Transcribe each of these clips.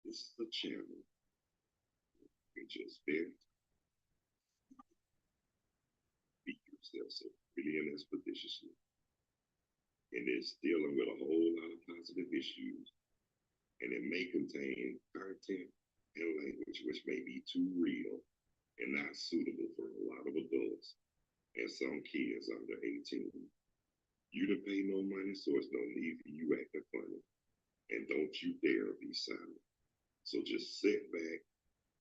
This is the channel. You just been beat yourself so really and expeditiously. And it's dealing with a whole lot of positive issues. And it may contain content and language which may be too real and not suitable for a lot of adults and some kids under 18. You to pay no money, so it's no need for you acting funny. And don't you dare be silent. So just sit back,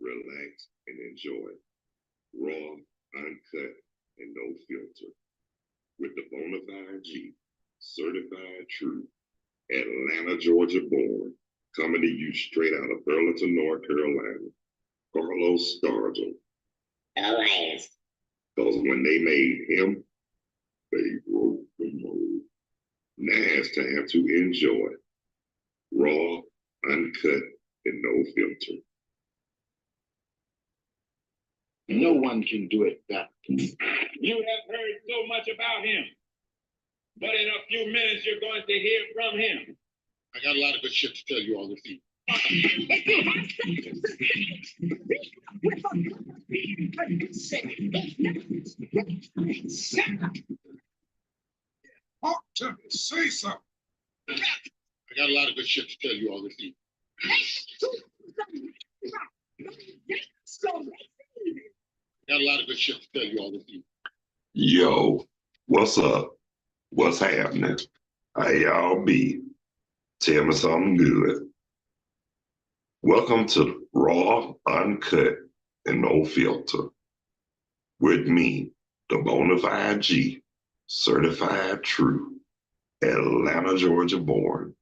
relax, and enjoy. Raw, uncut, and no filter. With the Bonafide G, certified true, Atlanta, Georgia born, coming to you straight out of Burlington, North Carolina. Carlos Stargell. Always. Because when they made him, they broke the mold. Now it's time to enjoy. Raw, uncut, and no filter. No one can do it better. You have heard so much about him, but in a few minutes you're going to hear from him. I got a lot of good shit to tell you all this evening. Talk to me, say something. I got a lot of good shit to tell you all this evening. I got a lot of good shit to tell you all this evening. Yo, what's up? What's happening? How y'all be? Tell me something good. Welcome to Raw, Uncut, and No Filter. With me, the Bonafide G, certified true, Atlanta, Georgia born,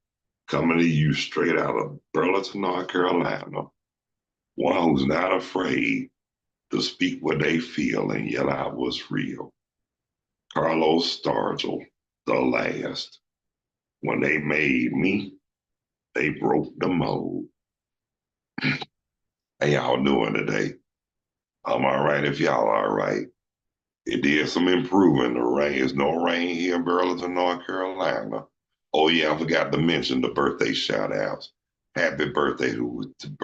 coming to you straight out of Burlington, North Carolina. One who's not afraid to speak what they feel and yell out what's real. Carlos Stargell, the last. When they made me, they broke the mold. How y'all doing today? I'm all right if y'all all right. It did some improving. The rain is no rain here in Burlington, North Carolina. Oh yeah, I forgot to mention the birthday shout outs. Happy birthday who's it?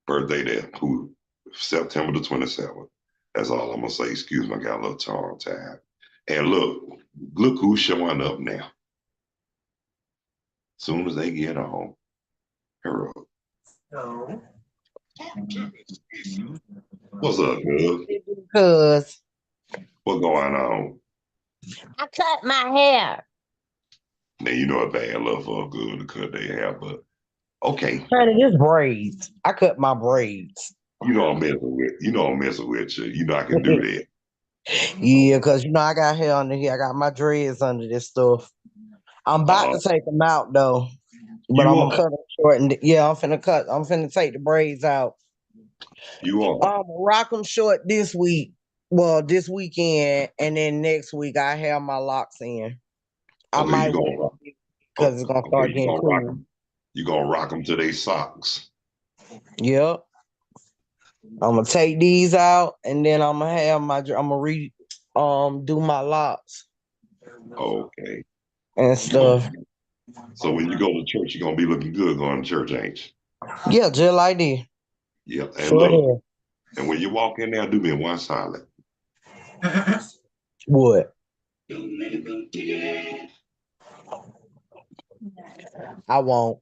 Birthday there, who September the 27th. That's all I'm gonna say. Excuse me, I got a little tongue tied. And look who's showing up now. Soon as they get home, her up. No. Talk to me, say something. What's up, good? Because What's going on? I cut my hair. Now you know a bad love for good to cut their hair, but okay. Honey, it's braids. I cut my braids. I'm messing with you. You know I can do that. Yeah, because I got hair under here. I got my dreads under this stuff. I'm about to take them out though. But I'm gonna cut them short and I'm finna take the braids out. You are. I'm gonna rock them short this week. Well, this weekend, and then next week I have my locks in. I might wait because it's gonna start getting cool. You gonna rock them to their socks. Yep. I'm gonna take these out, and then I'm gonna do my locks. Okay. And stuff. So when you go to church, you're gonna be looking good going to church, ain't you? Yeah, just like this. Yeah. And look, and when you walk in there, do me one solid. What? I won't.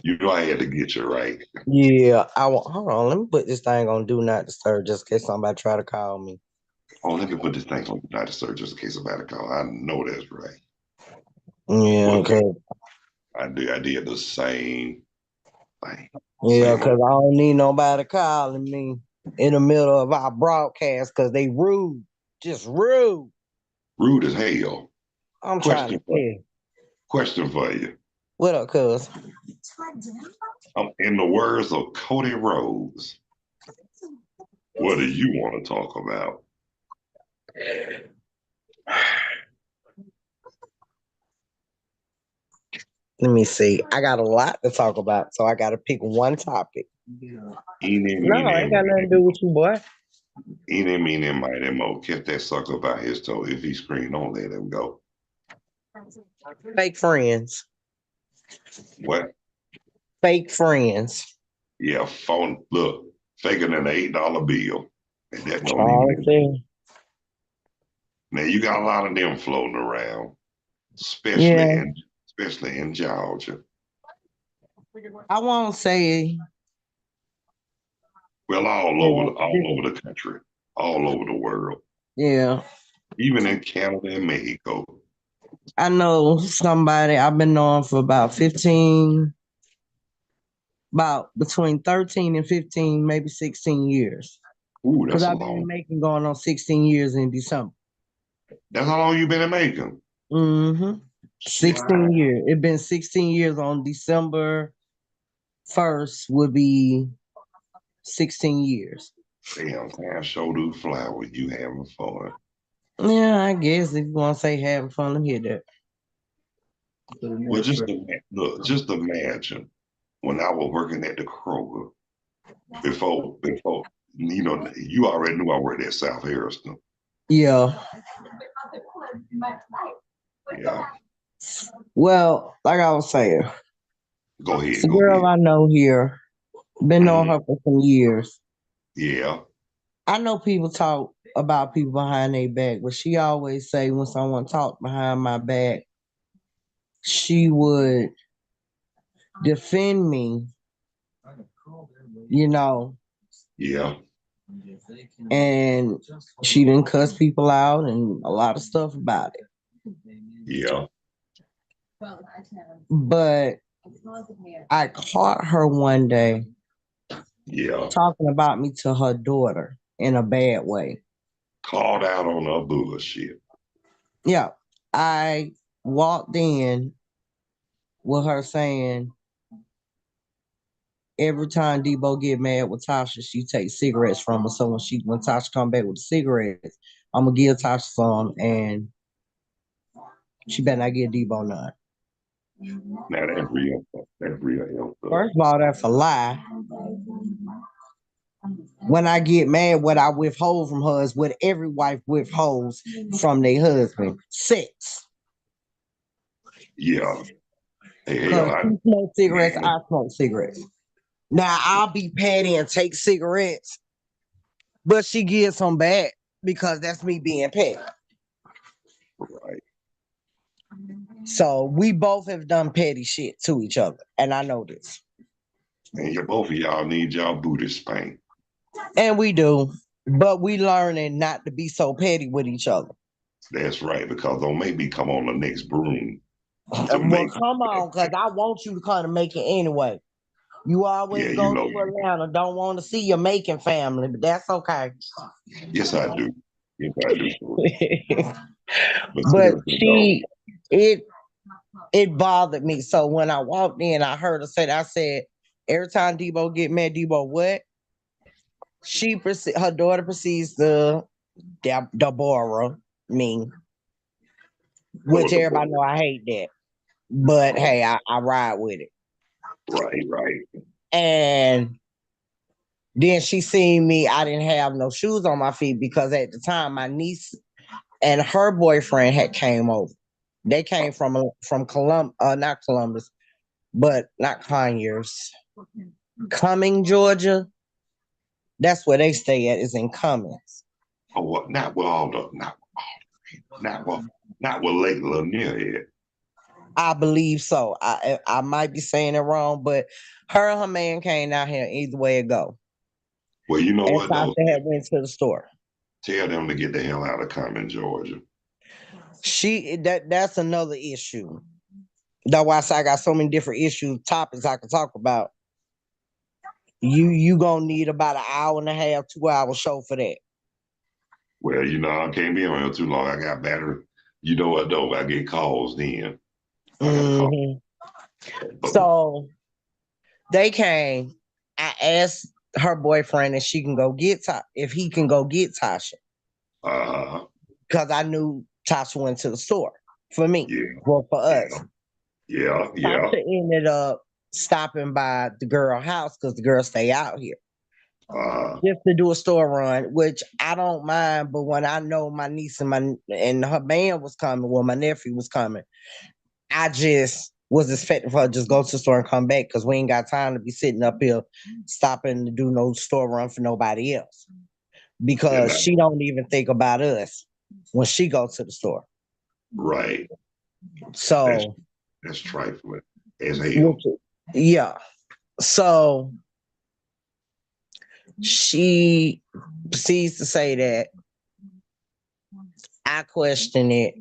You know I had to get you right. Yeah, I won't. Hold on, let me put this thing on Do Not Disturb just in case somebody try to call me. Oh, let me put this thing on Do Not Disturb just in case somebody call. I know that's right. Yeah, okay. I did the same thing. Yeah, because I don't need nobody calling me in the middle of our broadcast because they rude. Just rude. Rude as hell. I'm trying to tell. Question for you. What up, cuz? In the words of Cody Rhodes, what do you want to talk about? Let me see. I got a lot to talk about, so I got to pick one topic. No, I ain't got nothing to do with you, boy. Eeny, meeny, miny, mo. Kept that sucker by his toe. If he screamed, don't let him go. Fake friends. What? Fake friends. Yeah, phone. Look, faking an $8 bill, and that don't even exist. Honestly. Now you got a lot of them floating around, Yeah. especially in Georgia. I won't say Well, yeah. all over the country, all over the world, Yeah. even in Canada and Mexico. I know somebody I've been knowing for about between 13 and 15, maybe 16 years. Ooh, Because that's a I've been in long. Macon going on 16 years in December. That's how long you been in Macon. Mm-hmm. 16 years. It's been 16 years on December 1st would be 16 years. Damn, time sure do fly with you having fun. Yeah, I guess if you want to say having fun, let me hear that. Well, look, just imagine when I was working at the Kroger before you already knew I worked at South Harrison. Yeah. Yeah, Well, like I was saying, go it's ahead, a go girl ahead. I know here. Been on Mhm. her for some years. Yeah, I know people talk about people behind their back, but she always say when someone talked behind my back, she would defend me, you know, yeah, and she didn't cuss people out and a lot of stuff about it. yeah, But I caught her one day yeah. talking about me to her daughter in a bad way. Called out on her bullshit. Yeah, I walked in with her saying, every time Debo get mad with Tasha, she takes cigarettes from her. So when Tasha come back with the cigarettes, I'm gonna give Tasha some, and she better not give Debo none. Now that's real. That's real helpful. First of all, that's a lie. When I get mad, what I withhold from her is what every wife withholds from their husband: sex. Yeah. Hey, hell, Because she smokes cigarettes, man, I smoke cigarettes. Now I'll be petty and take cigarettes, but she gives some back because that's me being petty. right. So we both have done petty shit to each other, and I know this. And both of y'all need y'all booty spanked. And we do, but we learning not to be so petty with each other. That's right, because don't make me come on the next broom to Well, make. come on, because I want you to come to make it anyway. You Yeah, always you go know. to Atlanta, don't want to see your making family, but that's okay. Yes, I do. Yes, I do. But But seriously, though, it bothered me. So when I walked in, I heard her say that. I said, every time Debo get mad, Debo what? Her daughter proceeds to Deborah me, which oh, the everybody know I hate that. But oh, hey, I ride with it. right, right. And then she seen me, I didn't have no shoes on my feet because at the time my niece and her boyfriend had came over. They came from not Columbus, but not Conyers. Cumming, Georgia. That's where they stay at, is in Cummings. Oh, what? Not with all the, not with Lake Lanier here. I believe so. I might be saying it wrong, but her and her man came out here either way it go. Well, you know And what Tasha though? had went to the store. Tell them to get the hell out of Common, Georgia. That's another issue. That's why I say I got so many different topics I can talk about. You gonna need about an hour and a half, 2 hour show for that. Well, I can't be on here too long. I got battery. You know what though? I get calls then. I got to call. Hmm. But So they came. I asked her boyfriend if if he can go get Tasha, uh, because I knew Tasha went to the store for me, yeah, well for us. yeah. Tasha ended up stopping by the girl house because the girl stay out here just to do a store run, which I don't mind. But when I know my niece and her man was coming, well, my nephew was coming, I just was expecting for her to just go to the store and come back because we ain't got time to be sitting up here stopping to do no store run for nobody else. Because she don't even think about us when she goes to the store. Right. So that's trifling as hell. Yeah. So she proceeds to say that I questioned it.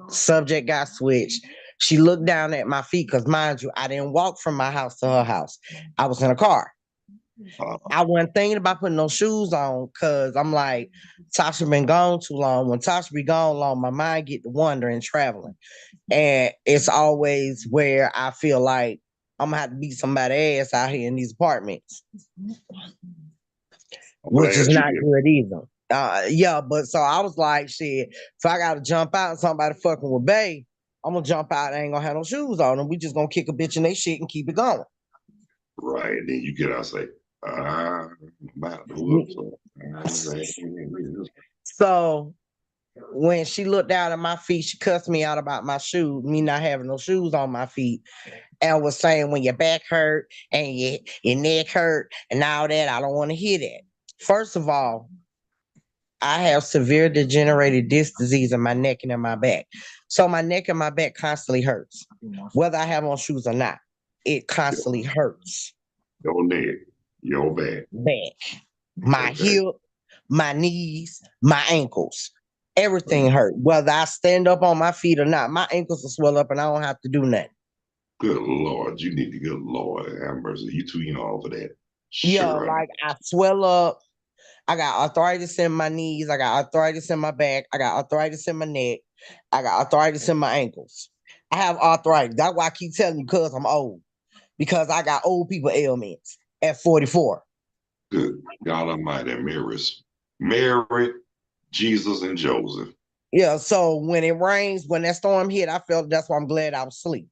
Subject got switched. She looked down at my feet because, mind you, I didn't walk from my house to her house. I was in a car. I wasn't thinking about putting no shoes on because I'm like, Tasha been gone too long. When Tasha be gone long, my mind get to wandering, traveling. And it's always where I feel like I'm gonna have to beat somebody's ass out here in these apartments. Which is not good either. Yeah, but so I was like, shit, if I gotta jump out and somebody fucking with Bay, I'm gonna jump out and ain't gonna have no shoes on and we just gonna kick a bitch in their shit and keep it going. Right. Then you get out and say, I'm about to whoop. So when she looked down at my feet, she cussed me out about my shoes, me not having no shoes on my feet, and was saying when your back hurt and your neck hurt and all that, I don't want to hear that. First of all, I have severe degenerated disc disease in my neck and in my back. So my neck and my back constantly hurts. Whether I have on shoes or not, it constantly hurts. Your neck, your back. My hip, my knees, my ankles. Everything hurt. Whether I stand up on my feet or not, my ankles will swell up and I don't have to do nothing. Good Lord, you need to good Lord have mercy. You too young for that. Yeah, like I swell up. I got arthritis in my knees. I got arthritis in my back. I got arthritis in my neck. I got arthritis in my ankles. I have arthritis. That's why I keep telling you, because I'm old. Because I got old people ailments at 44. Good God Almighty, Mary, Jesus, and Joseph. Yeah, so when it rains, when that storm hit, I felt that's why I'm glad I was asleep.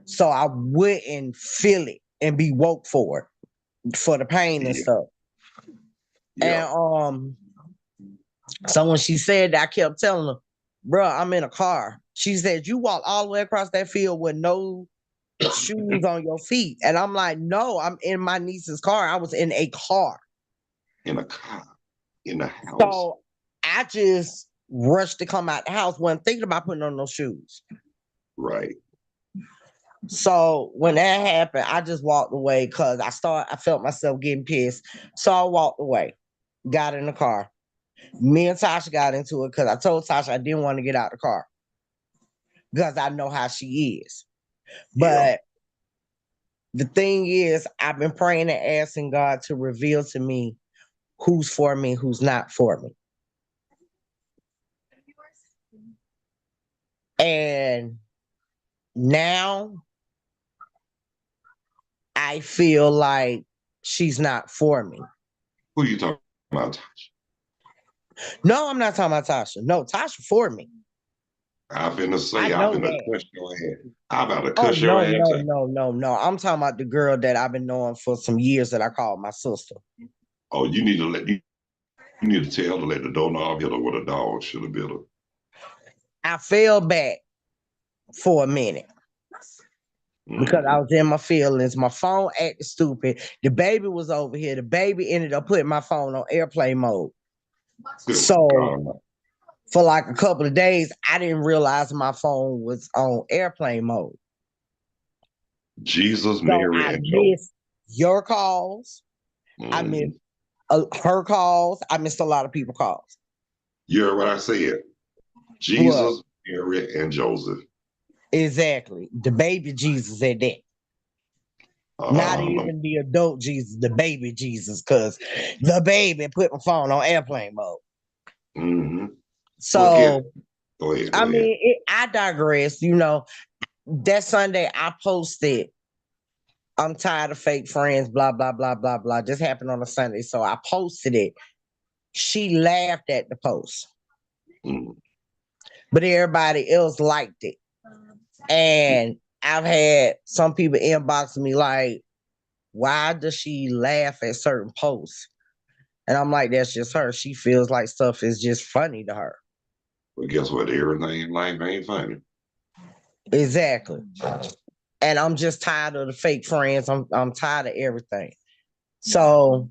So I wouldn't feel it and be woke for the pain and stuff. Yeah. And so when she said that, I kept telling her, bro, I'm in a car. She said, you walk all the way across that field with no shoes on your feet. And I'm like, no, I'm in my niece's car. I was in a car. In a car. In the house. So I just rushed to come out the house. Wasn't thinking about putting on no shoes. Right. So when that happened, I just walked away because I felt myself getting pissed. So I walked away, got in the car. Me and Tasha got into it because I told Tasha I didn't want to get out the car because I know how she is. But the thing is, I've been praying and asking God to reveal to me who's for me, who's not for me. And now I feel like she's not for me. Who are you talking about, Tasha? No, I'm not talking about Tasha. No, Tasha for me. I'm finna say, I'm finna cuss your ass. I'm about to cuss your ass. No. I'm talking about the girl that I've been knowing for some years that I call my sister. Oh, you need to tell her to let the doorknob hit her with a dog should have been her. I fell back for a minute. Because I was in my feelings. My phone acted stupid. The baby was over here. The baby ended up putting my phone on airplane mode. So for like a couple of days, I didn't realize my phone was on airplane mode. Jesus, Mary, I and missed your calls. I missed her calls. I missed a lot of people's calls. You heard what I said? Jesus, Mary, and Joseph. Exactly. The baby Jesus at that. Not even the adult Jesus, the baby Jesus, because the baby put my phone on airplane mode. Mm-hmm. So, go ahead. I mean, I digress. You know, that Sunday I posted, I'm tired of fake friends, blah, blah, blah, blah, blah. Just happened on a Sunday. So I posted it. She laughed at the post. But everybody else liked it. And I've had some people inbox me like, why does she laugh at certain posts? And I'm like, that's just her. She feels like stuff is just funny to her. But guess what? Everything in life ain't funny. Exactly. And I'm just tired of the fake friends. I'm tired of everything. So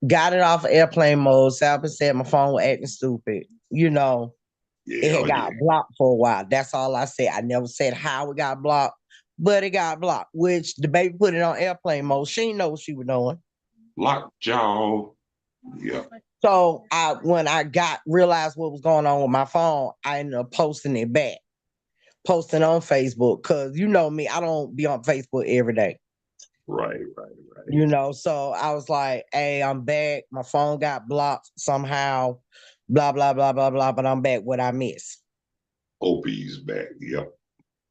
got it off of airplane mode. Salvin said my phone was acting stupid. It Yeah, had oh yeah. got blocked for a while. That's all I said. I never said how it got blocked, but it got blocked, which the baby put it on airplane mode. She didn't know what she was doing. Lockjaw. Yeah. So when I realized what was going on with my phone, I ended up posting it back, posting on Facebook. Cause you know me, I don't be on Facebook every day. Right, right. So I was like, hey, I'm back. My phone got blocked somehow, blah, blah, blah, blah, blah, but I'm back. What I miss. OP's back. Yep.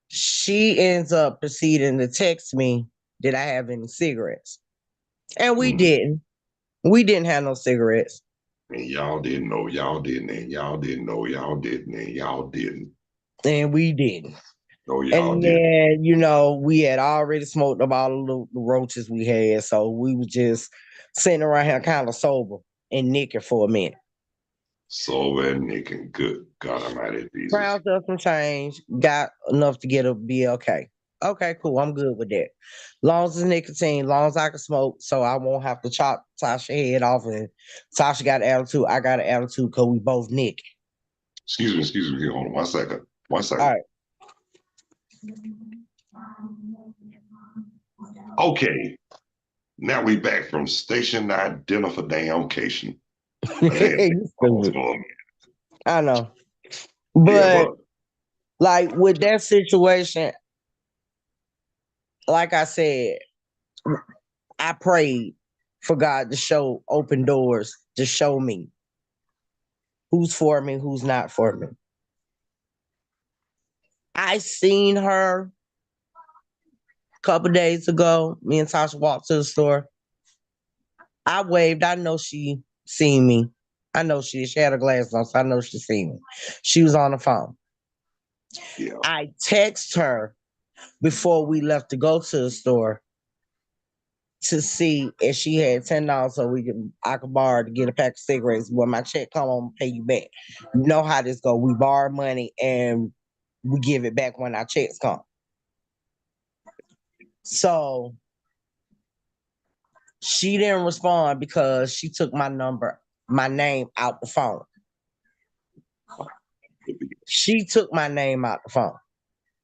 She ends up proceeding to text me, did I have any cigarettes? And we Mm. didn't. We didn't have no cigarettes. And y'all didn't know, y'all didn't, and y'all didn't know, y'all didn't, and y'all didn't. And we didn't. No, y'all And didn't. then, we had already smoked up all the roaches we had. So we was just sitting around here kind of sober and naked for a minute. Sober and naked. Good God Almighty Jesus. Crowds up some change, got enough to be okay. Okay, cool. I'm good with that. Long as it's nicotine, long as I can smoke, so I won't have to chop Tasha head off. And Tasha got an attitude, I got an attitude because we both naked. Excuse me. Hold on 1 second. 1 second. All right. Okay. Now we back from station identification. You stupid. I know. But Yeah, like with that situation, like I said, I prayed for God to show open doors, to show me who's for me, who's not for me. I seen her a couple days ago. Me and Tasha walked to the store. I waved. I know she seen me. I know she had her glasses on, so I know she seen me. She was on the phone. yeah. I text her before we left to go to the store to see if she had $10 so I could borrow to get a pack of cigarettes. When my check come, I'm gonna pay you back. You know how this go. We borrow money and we give it back when our checks come. So she didn't respond because she took my name out the phone. She took my name out the phone,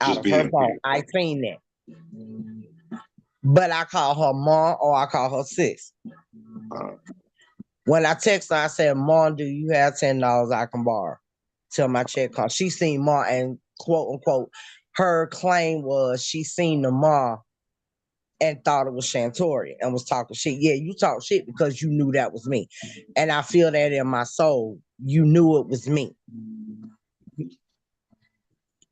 out of her phone. I seen that. But I call her mom or I call her sis. When I text her, I said, Mom, do you have $10 I can borrow till my check comes? She seen Mom and quote unquote, her claim was she seen the mom and thought it was Shantoria and was talking shit. Yeah, you talk shit because you knew that was me. And I feel that in my soul. You knew it was me.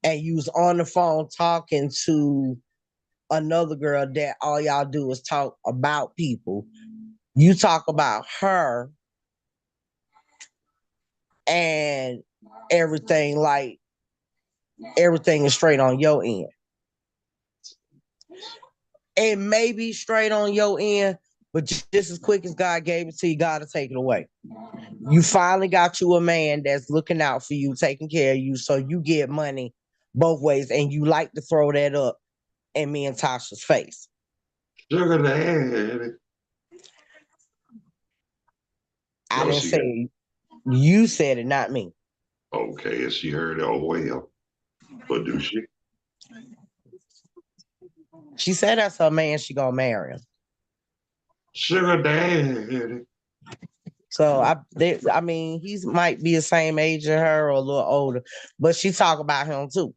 And you was on the phone talking to another girl that all y'all do is talk about people. You talk about her and everything is straight on your end. It may be straight on your end, but just as quick as God gave it to you, God will take it away. You finally got you a man that's looking out for you, taking care of you, so you get money both ways, and you like to throw that up in me and Tasha's face. Sugar daddy. I didn't say it. You said it, not me. Okay, and she heard it. Oh well. But do she? She said that's her man, she gonna marry him. Sugar daddy. So I mean, he might be the same age as her or a little older, but she talk about him too.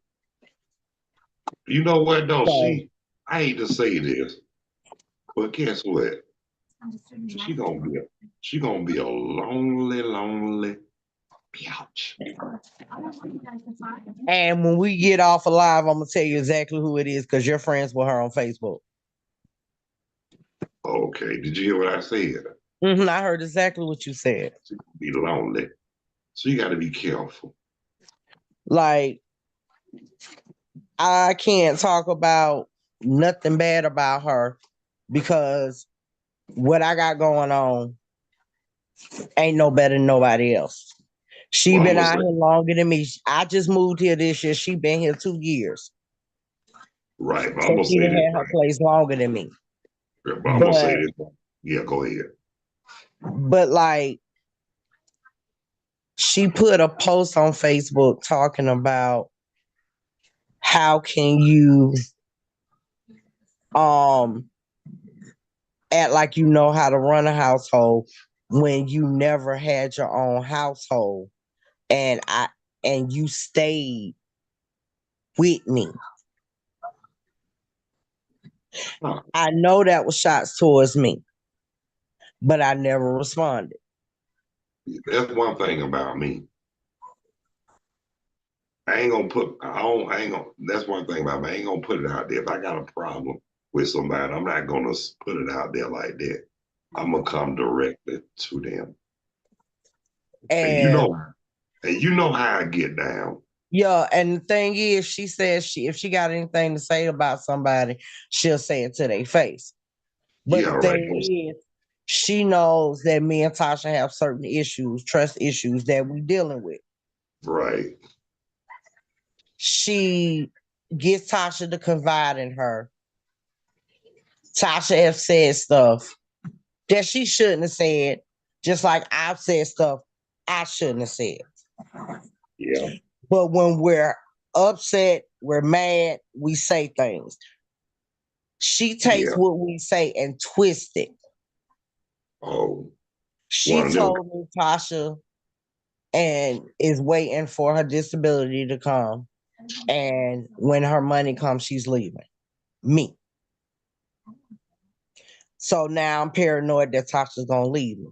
You know what though? So, I hate to say this, but guess what? She gonna be a lonely bitch. and when we get off alive, I'm gonna tell you exactly who it is because you're friends with her on Facebook. Okay, did you hear what I said? I heard exactly what you said. She gonna be lonely, so you got to be careful. Like, I can't talk about nothing bad about her because what I got going on ain't no better than nobody else. She Well, I'm been gonna out say, here longer than me. I just moved here this year. She been here 2 years. right, but I'm So gonna she say done this had her place longer than me. right. But I'm gonna say But this. Yeah, go ahead. like she put a post on Facebook talking about how can you um act like you know how to run a household when you never had your own household and you stayed with me. Huh. I know that was shots towards me, but I never responded. That's one thing about me. I ain't gonna, that's one thing about me. I ain't gonna put it out there. If I got a problem with somebody, I'm not gonna put it out there like that. I'm gonna come directly to them. And And you know how I get down. yeah, and the thing is, she says if she got anything to say about somebody, she'll say it to their face. But Yeah, the right. thing is, she knows that me and Tasha have certain issues, trust issues that we dealing with. Right. She gets Tasha to confide in her. Tasha has said stuff that she shouldn't have said, just like I've said stuff I shouldn't have said. Yeah. But when we're upset, we're mad, we say things. She takes Yeah. what we say and twists it. Oh, She one of them. told me Tasha and is waiting for her disability to come. And when her money comes, she's leaving me. So now I'm paranoid that Tasha's gonna leave me.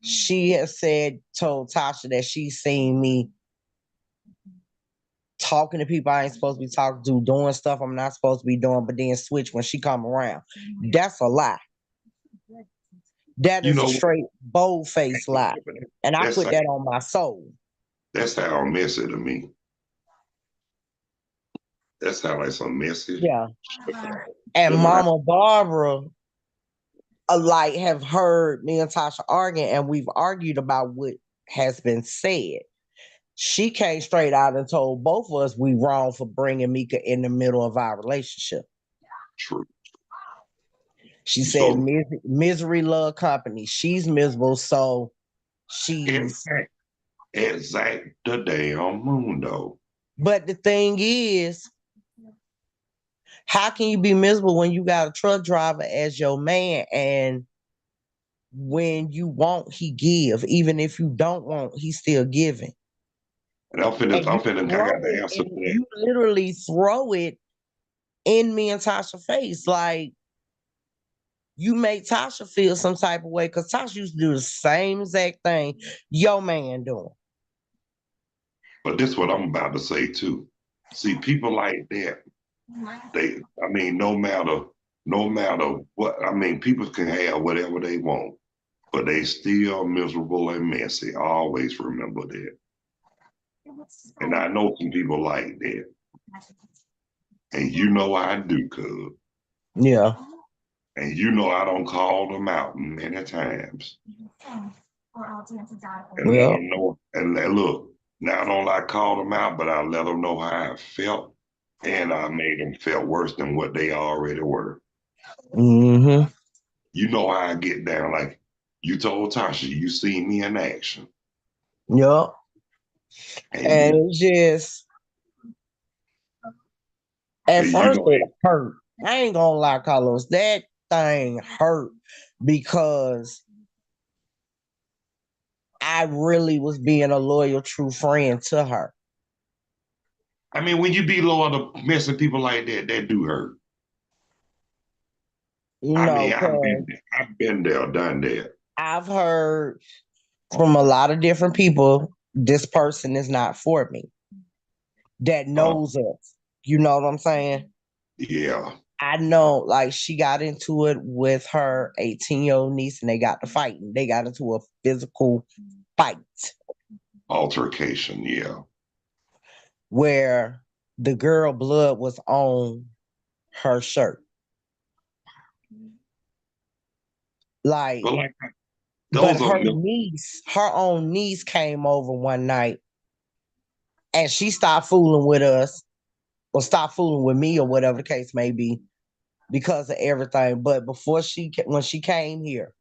She has told Tasha that she's seen me talking to people I ain't supposed to be talking to, doing stuff I'm not supposed to be doing, but then switch when she come around. That's a lie. That You is a know, straight bold-faced lie. And I that's put that on my soul. that's how messy to me. That's how like some message. Yeah. And Mama Barbara like have heard me and Tasha arguing, and we've argued about what has been said. She came straight out and told both of us we wrong for bringing Mika in the middle of our relationship. True. She said So misery love company. She's miserable, so she's. exact the damn mundo. But the thing is, how can you be miserable when you got a truck driver as your man, and when you want, he give. Even if you don't want, he's still giving. And I got the answer to that. You literally throw it in me and Tasha's face. Like, you make Tasha feel some type of way because Tasha used to do the same exact thing your man doing. But this is what I'm about to say too. See, people like that, no matter what, people can have whatever they want, but they still miserable and messy. Always remember that. And I know some people like that. And you know I do, cuz. Yeah. And you know I don't call them out many times. And let them know. And look, not only I called them out, but I let them know how I felt. And I made them feel worse than what they already were. Mm-hmm. You know how I get down. Like you told Tasha, you see me in action. Yep. And it's just, at first it hurt. I ain't gonna lie, Carlos. That thing hurt because I really was being a loyal, true friend to her. I mean, when you be loyal to messing people like that, that do hurt. You I know, mean, I've been there, done that. I've heard from a lot of different people, this person is not for me. That knows us. You know what I'm saying? Yeah. I know, like, she got into it with her 18-year-old niece and they got to fighting. They got into a physical fight. Altercation, yeah. Where the girl blood was on her shirt. Like, But Those are her own niece came over one night and she stopped fooling with us or stopped fooling with me or whatever the case may be because of everything. But when she came here,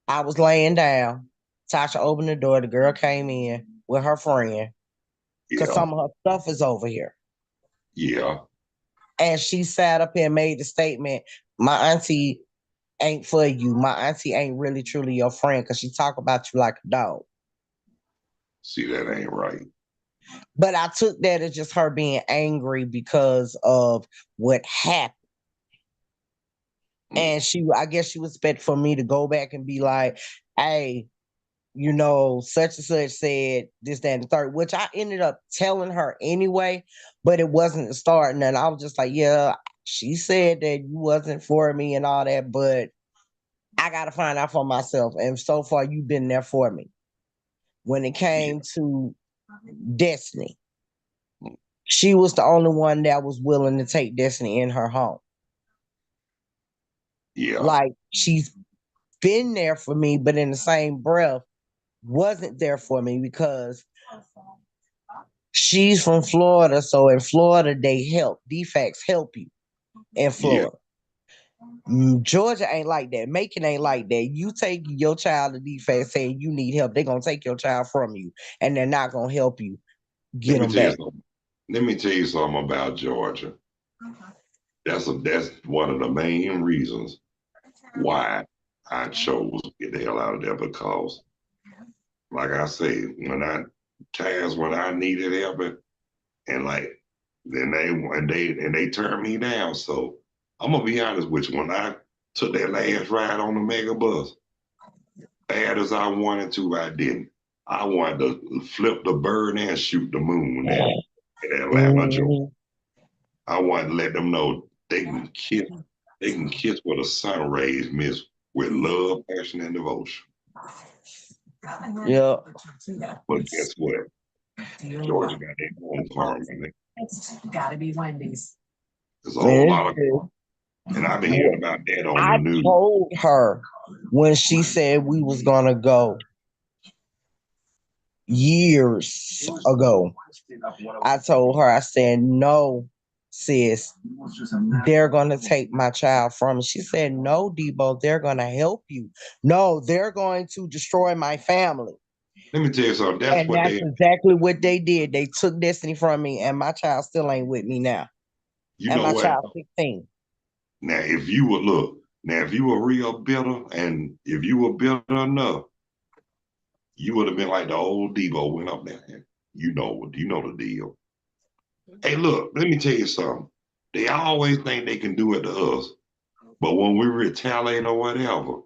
I was laying down. Tasha opened the door. The girl came in with her friend because yeah, some of her stuff is over here. yeah. And she sat up here and made the statement, my auntie ain't for you. My auntie ain't really truly your friend because she talk about you like a dog. See, that ain't right. But I took that as just her being angry because of what happened. And I guess she was expecting for me to go back and be like, hey, such and such said this, that, and the third, which I ended up telling her anyway, but it wasn't starting. And I was just like, yeah, she said that you wasn't for me and all that, but I got to find out for myself. And so far, you've been there for me. When it came to Destiny, she was the only one that was willing to take Destiny in her home. Yeah. Like, she's been there for me, but in the same breath, wasn't there for me because she's from Florida. So in Florida, they help. DFACS help you in Florida. Georgia ain't like that. Macon ain't like that. You take your child to DFACS saying you need help, they're going to take your child from you and they're not going to help you get them back. Let me tell you something about Georgia. That's one of the main reasons why I chose to get the hell out of there, because like I say, when I needed help, and like then they turned me down. So I'm gonna be honest with you. When I took that last ride on the mega bus, bad as I wanted to, I didn't. I wanted to flip the bird and shoot the moon in Atlanta, Georgia. I wanted to let them know they can kiss. They can kiss where the sun rays miss with love, passion, and devotion. Yeah. But guess what? Georgia got their own karma. It's gotta be Wendy's. There's a whole lot of, and I've been hearing about that on the news. I told her when she said we was gonna go years ago. I told her, I said, no, sis, they're gonna take my child from me. She said, no, Debo, they're gonna help you. No, they're going to destroy my family. Let me tell you something. That's exactly what they did. They took Destiny from me, and my child still ain't with me now. You and know my what? child's 16. Now, if you were real bitter, and if you were bitter enough, you would have been like the old Debo went up there. You know the deal. Hey, look, let me tell you something. They always think they can do it to us, but when we retaliate or whatever,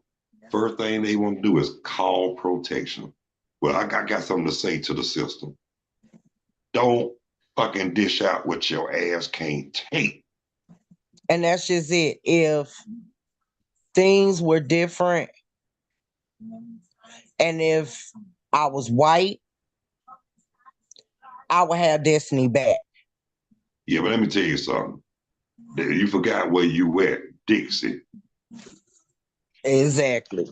first thing they want to do is call protection. Well, I got something to say to the system. Don't fucking dish out what your ass can't take. And that's just it. If things were different, and if I was white, I would have Destiny back. Yeah, but let me tell you something. You forgot where you went, Dixie. Exactly.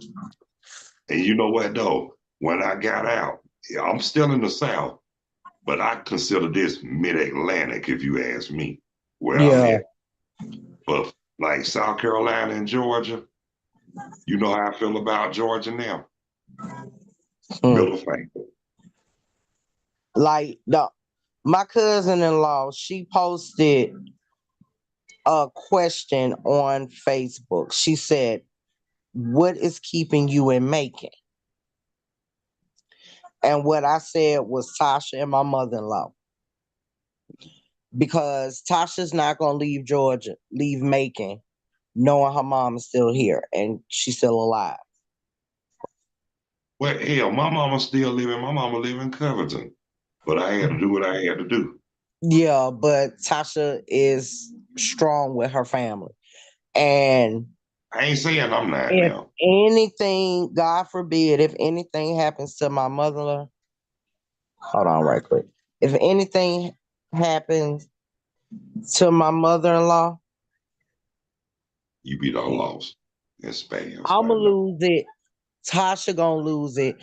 And you know what, though? When I got out, I'm still in the South, but I consider this mid-Atlantic, if you ask me, where I'm at. But like South Carolina and Georgia, you know how I feel about Georgia now. Middle finger. Like my cousin-in-law, she posted a question on Facebook. She said, what is keeping you in Macon? And what I said was Tasha and my mother-in-law. Because Tasha's not going to leave Macon, knowing her mom is still here and she's still alive. Well, hell, my mama still living. My mama live in Covington. But I had to do what I had to do. Yeah, but Tasha is strong with her family. And I ain't saying I'm not if now. anything, God forbid, if anything happens to my mother, hold on right quick. If anything happens to my mother-in-law, You be done lost and spam. I'm going to lose it Tasha gonna lose it.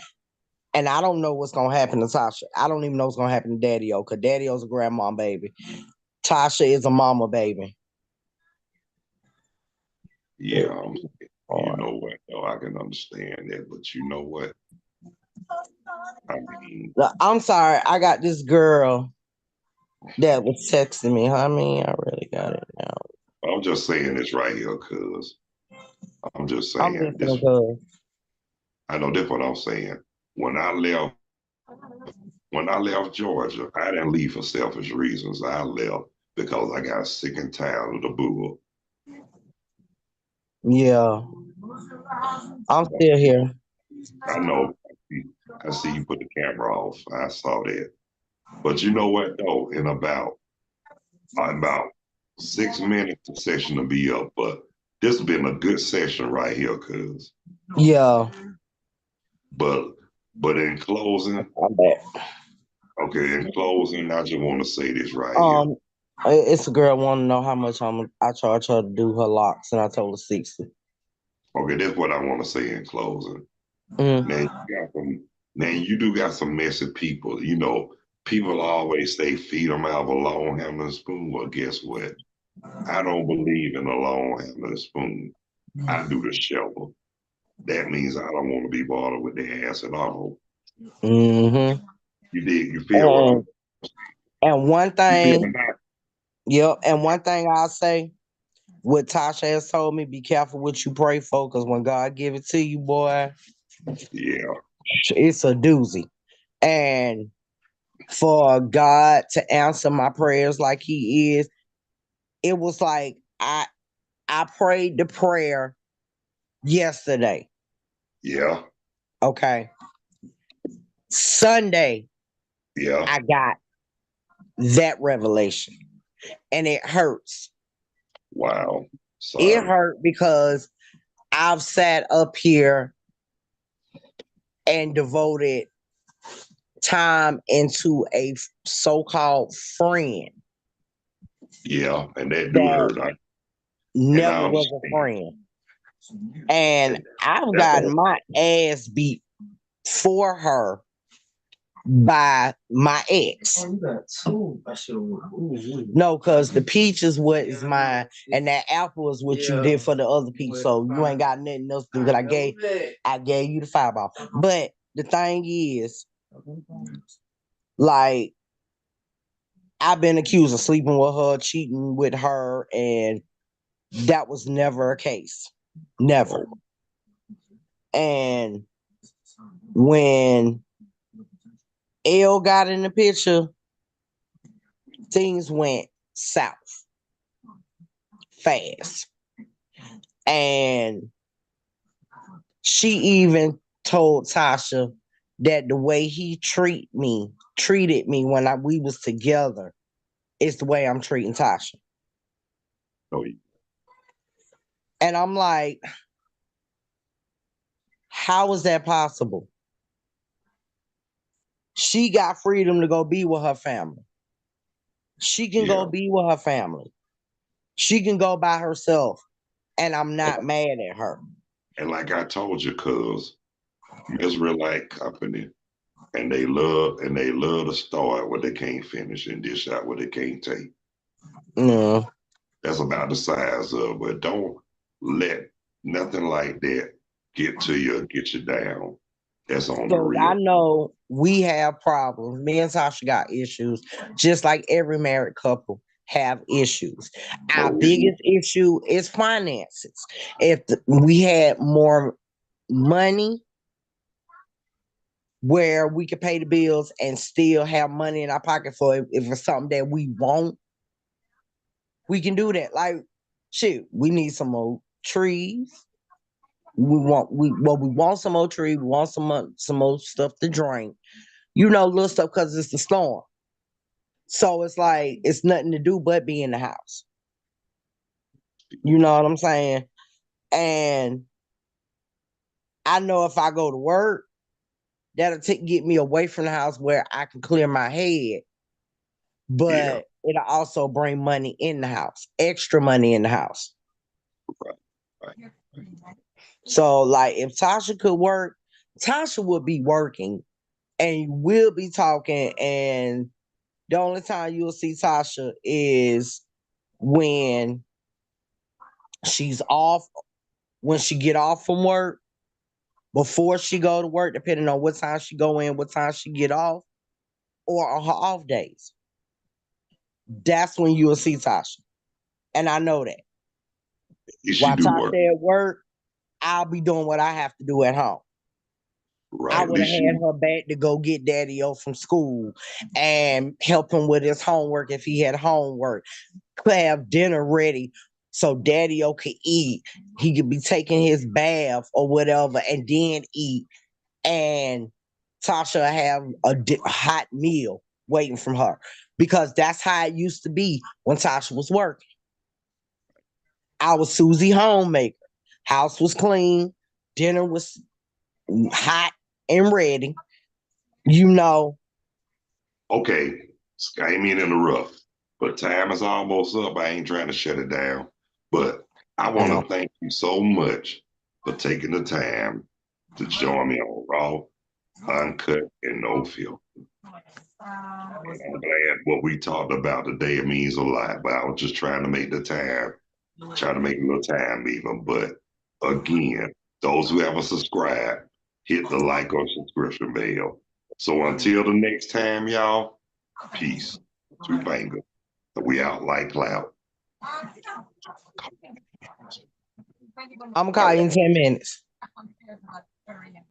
And I don't know what's gonna happen to Tasha. I don't even know what's gonna happen to Daddy-O, because Daddy-O's a grandma baby. Tasha is a mama baby. Yeah, you know what? No, I can understand that, but you know what? I mean, I'm sorry, I got this girl that was texting me. I mean, I really got it now. I'm just saying this right here, cuz I'm just I'm saying this. listening to I know that's what I'm saying. When I left, when I left Georgia, I didn't leave for selfish reasons. I left because I got sick and tired of the bull. yeah. I'm still here. I know. I see you put the camera off. I saw that. But you know what though? In about 6 minutes, the session will be up. But this has been a good session right here, cuz. Yeah. But in closing, I'm back. okay, in closing, I just want to say this right here. It's a girl want to know how much I charge her to do her locks, and I told her 60. Okay, that's what I want to say in closing. Mm. Now you do got some messy people. You know, people always say feed them out of a long handling spoon. Well, guess what? I don't believe in a long handling spoon. I do the shovel. That means I don't want to be bothered with the ass at all. Mm-hmm. You feel what I'm And one you feel thing, me now? yep, and one thing I'll say, what Tasha has told me, be careful what you pray for, because when God give it to you, boy, Yeah, it's a doozy. And for God to answer my prayers like he is, it was like I prayed the prayer yesterday. yeah, Okay. Sunday, yeah. I got that revelation. And it hurts. Wow. It Sorry. hurt because I've sat up here and devoted time into a so-called friend Yeah, and that do that hurt. And never I was a understand. friend. And And I've that's gotten all. my ass beat for her by my ex. No, because the peach is what is mine, and that apple is what you did for the other peach. So you ain't got nothing else to do. Because I gave you the fireball. But the thing is, like, I've been accused of sleeping with her, cheating with her, and that was never a case. Never. And when L got in the picture, things went south fast. And she even told Tasha that the way he treated me when we was together is the way I'm treating Tasha. Oh, And I'm like, how is that possible? She got freedom to go be with her family. She can go yeah. be with her family. She can go by herself. And I'm not mad at her. And like I told you, cuz Israelite company, and they love to start what they can't finish and dish out what they can't take. No. That's about the size of, but don't let nothing like that get you down. That's on the So I real. know we have problems. Me and Tasha got issues, just like every married couple have issues. Our Oh, biggest issue is finances. If we had more money where we could pay the bills and still have money in our pocket for if it's something that we want, we can do that. Like, shoot, we need some more trees. We want some more trees. We want some more stuff to drink. Little stuff because it's the storm. So it's like it's nothing to do but be in the house. You know what I'm saying? And I know if I go to work, that'll get me away from the house where I can clear my head. yeah, But it'll also bring money in the house, extra money in the house. right, right. So, like, if Tasha could work, Tasha would be working and we'll be talking. And the only time you'll see Tasha is when she's off, when she get off from work, before she go to work, depending on what time she go in, what time she get off, or on her off days. That's when you'll see Tasha. And I know that. If she While do Tasha work, at work, I'll be doing what I have to do at home. I right? At would have least had she, her back to go get Daddy O from school and help him with his homework if he had homework. Could have dinner ready so Daddy O could eat. He could be taking his bath or whatever and then eat. And Tasha have a hot meal waiting from her because that's how it used to be when Tasha was working. I was Susie homemaker. House was clean, dinner was hot and ready. You know, okay, I ain't mean to interrupt, but time is almost up. I ain't trying to shut it down, but I I want know. to thank you so much for taking the time to join me on Raw, Uncut, and No Filter. And I'm glad what we talked about today. It means a lot, but I was just trying to make the time, trying to make a little time even. But again, those who haven't subscribed, hit the like or subscription bell. So until the next time, y'all, peace. Two fingers. We out like cloud. I'm gonna call you in 10 minutes.